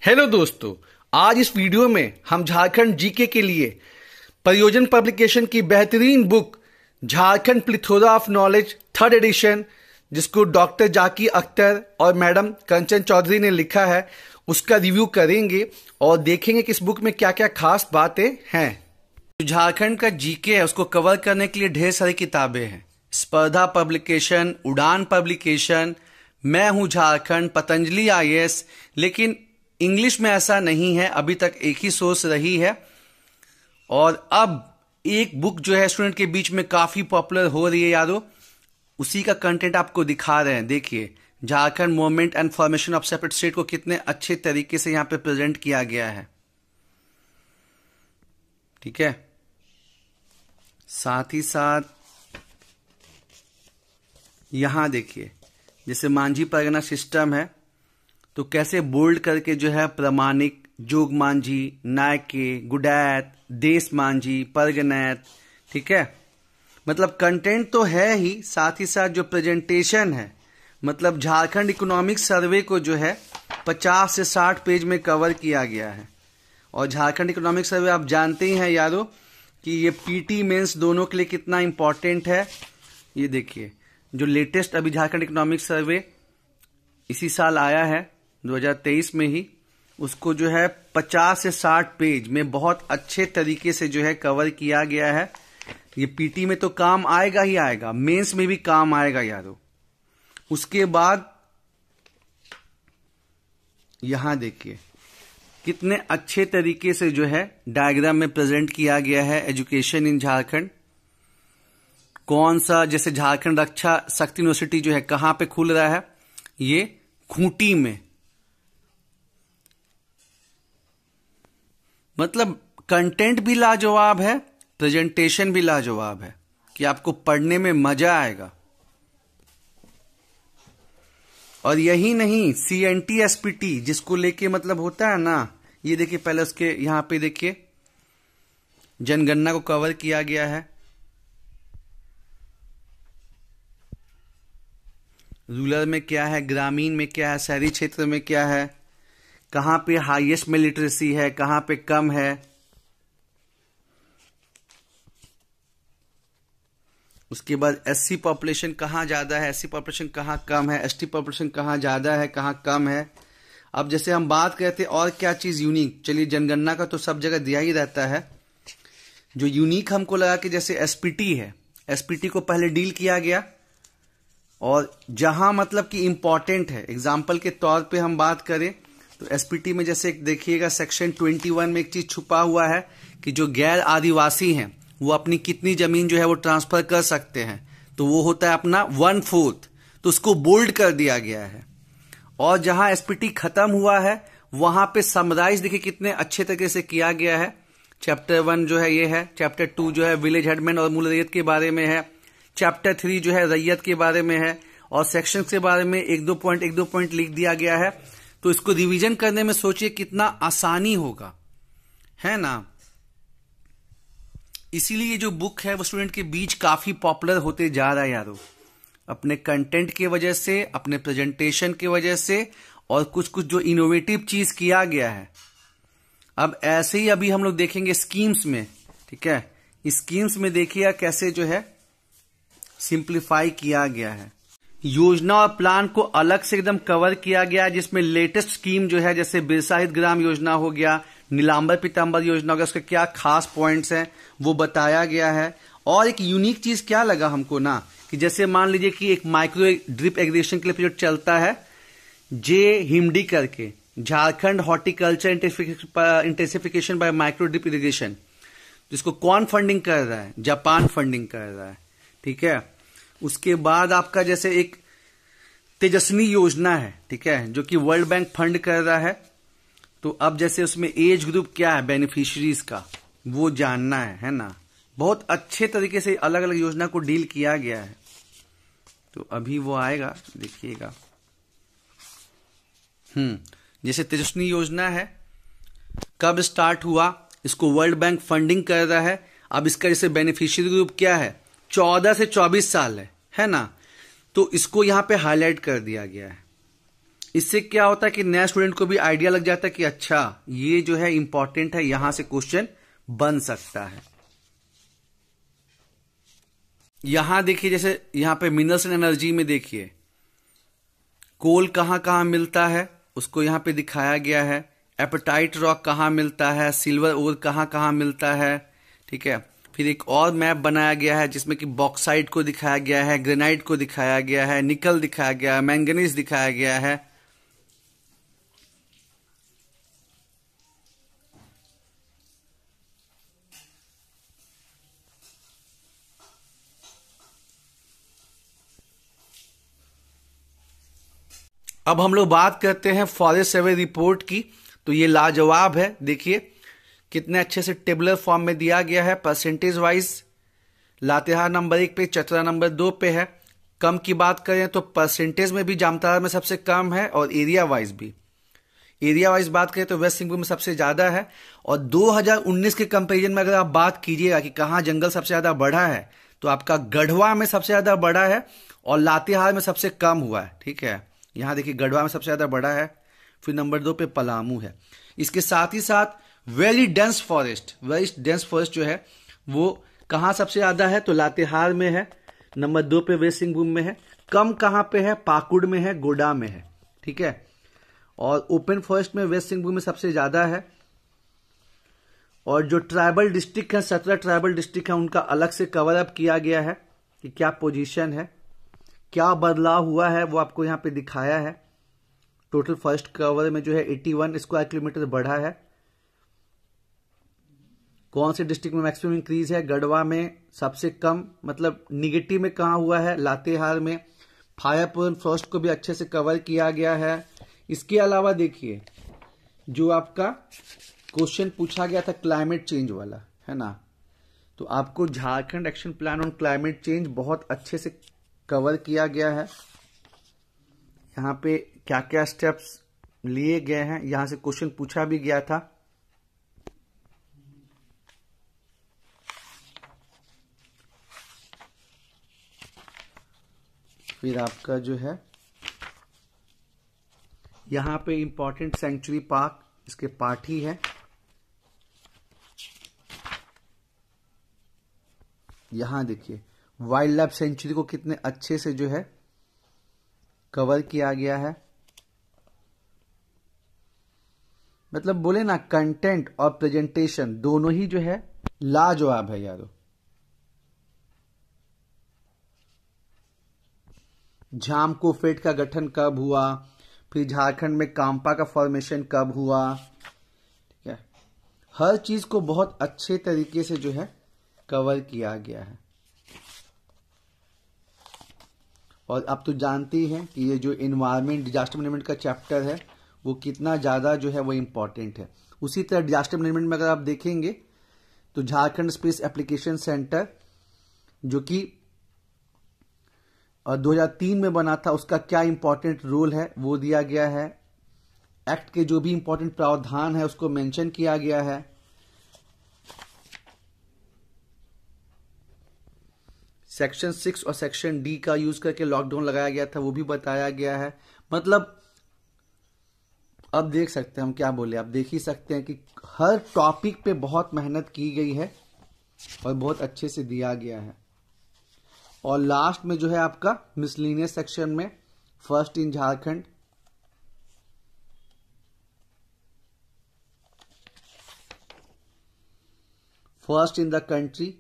Hello दोस्तों, आज इस वीडियो में हम झारखंड जीके के लिए परियोजन पब्लिकेशन की बेहतरीन book Jharkhand plethora of knowledge 3rd edition, जिसको डॉक्टर जाकी अख्तर और मैडम कंचन चौधरी ने लिखा है, उसका रिव्यू करेंगे और देखेंगे कि इस बुक में क्या क्या खास बातें हैं। झारखंड का जीके है उसको कवर करने के लिए ढेर सारी किताबें हैं। स्पर्धा पब्लिकेशन, उड़ान पब्लिकेशन, मैं हूं झारखंड, पतंजलि IAS। लेकिन इंग्लिश में ऐसा नहीं है, अभी तक एक ही सोर्स रही है। और अब एक बुक जो है स्टूडेंट के बीच में काफी पॉपुलर हो रही है यारो, उसी का कंटेंट आपको दिखा रहे हैं। देखिए, Jharkhand movement and formation of separate state को कितने अच्छे तरीके से यहां पे प्रेजेंट किया गया है। ठीक है, साथ ही साथ यहां देखिए, जैसे मांझी परगना सिस्टम है तो कैसे बोल्ड करके जो है प्रमाणिक, जोग मांझी, नायके, गुडैत, देश मांझी, परगनैत। ठीक है, मतलब कंटेंट तो है ही, साथ ही साथ जो प्रेजेंटेशन है, मतलब झारखंड इकोनॉमिक सर्वे को जो है 50 से 60 पेज में कवर किया गया है। और झारखंड इकोनॉमिक सर्वे आप जानते ही हैं यारो कि ये पीटी मेंस दोनों के लिए कितना इंपॉर्टेंट है। ये देखिए, जो लेटेस्ट अभी झारखंड इकोनॉमिक सर्वे इसी साल आया है 2023 में ही, उसको जो है 50 से 60 पेज में बहुत अच्छे तरीके से जो है कवर किया गया है। ये पीटी में तो काम आएगा ही आएगा, मेंस में भी काम आएगा यारो। उसके बाद यहां देखिए कितने अच्छे तरीके से जो है डायग्राम में प्रेजेंट किया गया है एजुकेशन इन झारखंड। कौन सा, जैसे झारखंड रक्षा शक्ति यूनिवर्सिटी जो है कहां पे खुल रहा है, ये खूंटी में। मतलब कंटेंट भी लाजवाब है, प्रेजेंटेशन भी लाजवाब है कि आपको पढ़ने में मजा आएगा। और यही नहीं, CNT SPT जिसको लेके मतलब होता है ना, ये देखिए पहले उसके यहां पे देखिए जनगणना को कवर किया गया है। रूरल में क्या है, ग्रामीण में क्या है, शहरी क्षेत्र में क्या है, कहां पे हाईएस्ट में लिटरेसी है, कहां पे कम है। उसके बाद SC पॉपुलेशन कहां ज्यादा है, SC पॉपुलेशन कहां कम है, ST पॉपुलेशन कहां ज्यादा है, कहां कम है। अब जैसे हम बात करते और क्या चीज यूनिक, चलिए जनगणना का तो सब जगह दिया ही रहता है। जो यूनिक हमको लगा कि जैसे SPT है, SPT को पहले डील किया गया और जहां मतलब कि इंपॉर्टेंट है, एग्जाम्पल के तौर पे हम बात करें तो SPT में जैसे देखिएगा सेक्शन 21 में एक चीज छुपा हुआ है कि जो गैर आदिवासी हैं वो अपनी कितनी जमीन जो है वो ट्रांसफर कर सकते हैं, तो वो होता है अपना 1/4, तो उसको बोल्ड कर दिया गया है। और जहां SPT खत्म हुआ है वहां पे समराइज देखिए कितने अच्छे तरीके से किया गया है। चैप्टर 1 जो है ये है, चैप्टर 2 जो है विलेज हेडमैन और मूल रैयत के बारे में है, चैप्टर 3 जो है रैयत के बारे में है, और सेक्शन के बारे में एक दो पॉइंट लिख दिया गया है। तो इसको रिवीजन करने में सोचिए कितना आसानी होगा, है ना। इसीलिए ये जो बुक है वो स्टूडेंट के बीच काफी पॉपुलर होते जा रहा है यारो, अपने कंटेंट की वजह से, अपने प्रेजेंटेशन की वजह से, और कुछ कुछ जो इनोवेटिव चीज किया गया है। अब ऐसे ही अभी हम लोग देखेंगे स्कीम्स में। ठीक है, स्कीम्स में देखिए कैसे जो है सिंप्लीफाई किया गया है, योजना और प्लान को अलग से एकदम कवर किया गया है, जिसमें लेटेस्ट स्कीम जो है जैसे बिरसा हित ग्राम योजना हो गया, नीलांबर पीतांबर योजना हो गया, उसके क्या खास पॉइंट्स हैं वो बताया गया है। और एक यूनिक चीज क्या लगा हमको ना, कि जैसे मान लीजिए कि एक माइक्रो ड्रिप इरिगेशन के लिए प्रोजेक्ट चलता है JHIMD करके, Jharkhand horticulture intensification bye micro drip irrigation, जिसको कौन फंडिंग कर रहा है, जापान फंडिंग कर रहा है। ठीक है, उसके बाद आपका जैसे एक तेजस्विनी योजना है, ठीक है, जो कि वर्ल्ड बैंक फंड कर रहा है। तो अब जैसे उसमें एज ग्रुप क्या है बेनिफिशियरीज का, वो जानना है ना। बहुत अच्छे तरीके से अलग अलग योजना को डील किया गया है। तो अभी वो आएगा, देखिएगा। जैसे तेजस्विनी योजना है, कब स्टार्ट हुआ, इसको वर्ल्ड बैंक फंडिंग कर रहा है। अब इसका जैसे बेनिफिशियरी ग्रुप क्या है, 14 से 24 साल है ना। तो इसको यहां पे हाईलाइट कर दिया गया है। इससे क्या होता है कि नया स्टूडेंट को भी आइडिया लग जाता है कि अच्छा ये जो है इंपॉर्टेंट है, यहां से क्वेश्चन बन सकता है। यहां देखिए, जैसे यहां पे मिनरल्स एंड एनर्जी में देखिए कोल कहां कहां मिलता है उसको यहां पे दिखाया गया है। एपेटाइट रॉक कहां मिलता है, सिल्वर ओर कहां कहां मिलता है, ठीक है। फिर एक और मैप बनाया गया है जिसमें कि बॉक्साइट को दिखाया गया है, ग्रेनाइट को दिखाया गया है, निकल दिखाया गया है, मैंगनीज दिखाया गया है। अब हम लोग बात करते हैं फॉरेस्ट सर्वे रिपोर्ट की। तो ये लाजवाब है, देखिए कितने अच्छे से टेबुलर फॉर्म में दिया गया है परसेंटेज वाइज। लातेहार नंबर 1 पे, चतरा नंबर 2 पे है। कम की बात करें तो परसेंटेज में भी जामताड़ा में सबसे कम है, और एरिया वाइज भी। एरिया वाइज बात करें तो वेस्ट सिंहभूम में सबसे ज्यादा है। और 2019 के कंपैरिजन में अगर आप बात कीजिएगा कि कहां जंगल सबसे ज्यादा बढ़ा है, तो आपका गढ़वा में सबसे ज्यादा बढ़ा है और लातेहार में सबसे कम हुआ है, ठीक है। यहां देखिए गढ़वा में सबसे ज्यादा बढ़ा है, फिर नंबर 2 पे पलामू है। इसके साथ ही साथ वेरी डेंस फॉरेस्ट जो है वो कहां सबसे ज्यादा है, तो लातेहार में है। नंबर 2 पे वेस्ट सिंहभूम में है। कम कहां पे है, पाकुड़ में है, गोडा में है, ठीक है। और ओपन फॉरेस्ट में वेस्ट सिंहभूम में सबसे ज्यादा है। और जो ट्राइबल डिस्ट्रिक्ट है, 17 ट्राइबल डिस्ट्रिक्ट है, उनका अलग से कवर अप किया गया है कि क्या पोजीशन है, क्या बदलाव हुआ है, वो आपको यहां पे दिखाया है। टोटल फॉरेस्ट कवर में जो है 81 स्क्वायर किलोमीटर बढ़ा है। कौन से डिस्ट्रिक्ट में मैक्सिमम इंक्रीज है, गढ़वा में सबसे कम, मतलब निगेटिव में कहां हुआ है, लातेहार में। फायरपुर फॉरेस्ट को भी अच्छे से कवर किया गया है। इसके अलावा देखिए जो आपका क्वेश्चन पूछा गया था क्लाइमेट चेंज वाला, है ना, तो आपको Jharkhand action plan on climate change बहुत अच्छे से कवर किया गया है। यहां पे क्या क्या स्टेप्स लिए गए हैं, यहां से क्वेश्चन पूछा भी गया था। फिर आपका जो है यहां पे इंपॉर्टेंट सेंचुरी पार्क, इसके पार्ट ही है। यहां देखिए वाइल्ड लाइफ सेंचुरी को कितने अच्छे से जो है कवर किया गया है। मतलब बोले ना, कंटेंट और प्रेजेंटेशन दोनों ही जो है लाजवाब है यारो। झाम कोफेट का गठन कब हुआ, फिर झारखंड में कांपा का फॉर्मेशन कब हुआ, ठीक है। हर चीज को बहुत अच्छे तरीके से जो है कवर किया गया है। और आप तो जानते ही हैं कि ये जो एनवायरमेंट डिजास्टर मैनेजमेंट का चैप्टर है वो कितना ज्यादा जो है वो इंपॉर्टेंट है। उसी तरह डिजास्टर मैनेजमेंट में अगर आप देखेंगे तो झारखंड स्पेस एप्लीकेशन सेंटर जो कि 2003 में बना था, उसका क्या इंपॉर्टेंट रोल है वो दिया गया है। एक्ट के जो भी इंपॉर्टेंट प्रावधान है उसको मेंशन किया गया है। सेक्शन 6 और सेक्शन डी का यूज करके लॉकडाउन लगाया गया था, वो भी बताया गया है। मतलब अब देख सकते हैं हम क्या बोले, आप देख ही सकते हैं कि हर टॉपिक पे बहुत मेहनत की गई है और बहुत अच्छे से दिया गया है। और लास्ट में जो है आपका मिसलिनियस सेक्शन में first in Jharkhand, first in the country,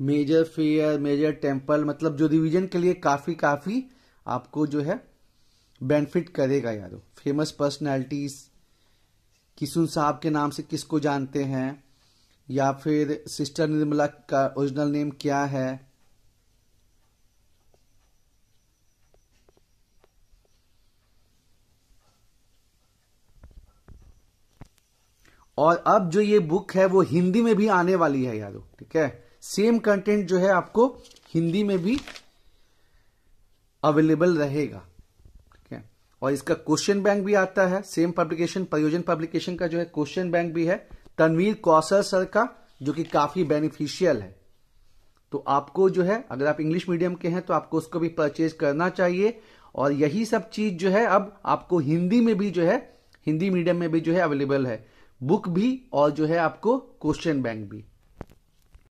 major fair, major temple, मतलब जो रिवीजन के लिए काफी आपको जो है बेनिफिट करेगा यारो। फेमस पर्सनालिटीज, किशुन साहब के नाम से किसको जानते हैं, या फिर सिस्टर निर्मला का ओरिजिनल नेम क्या है। और अब जो ये बुक है वो हिंदी में भी आने वाली है यारो, ठीक है। सेम कंटेंट जो है आपको हिंदी में भी अवेलेबल रहेगा, ठीक है। और इसका क्वेश्चन बैंक भी आता है, सेम पब्लिकेशन, प्रयोजन पब्लिकेशन का जो है क्वेश्चन बैंक भी है तनवीर कौशल सर का, जो कि काफी बेनिफिशियल है। तो आपको जो है, अगर आप इंग्लिश मीडियम के हैं तो आपको उसको भी परचेज करना चाहिए। और यही सब चीज जो है अब आपको हिंदी में भी जो है, हिंदी मीडियम में भी जो है अवेलेबल है, बुक भी और जो है आपको क्वेश्चन बैंक भी।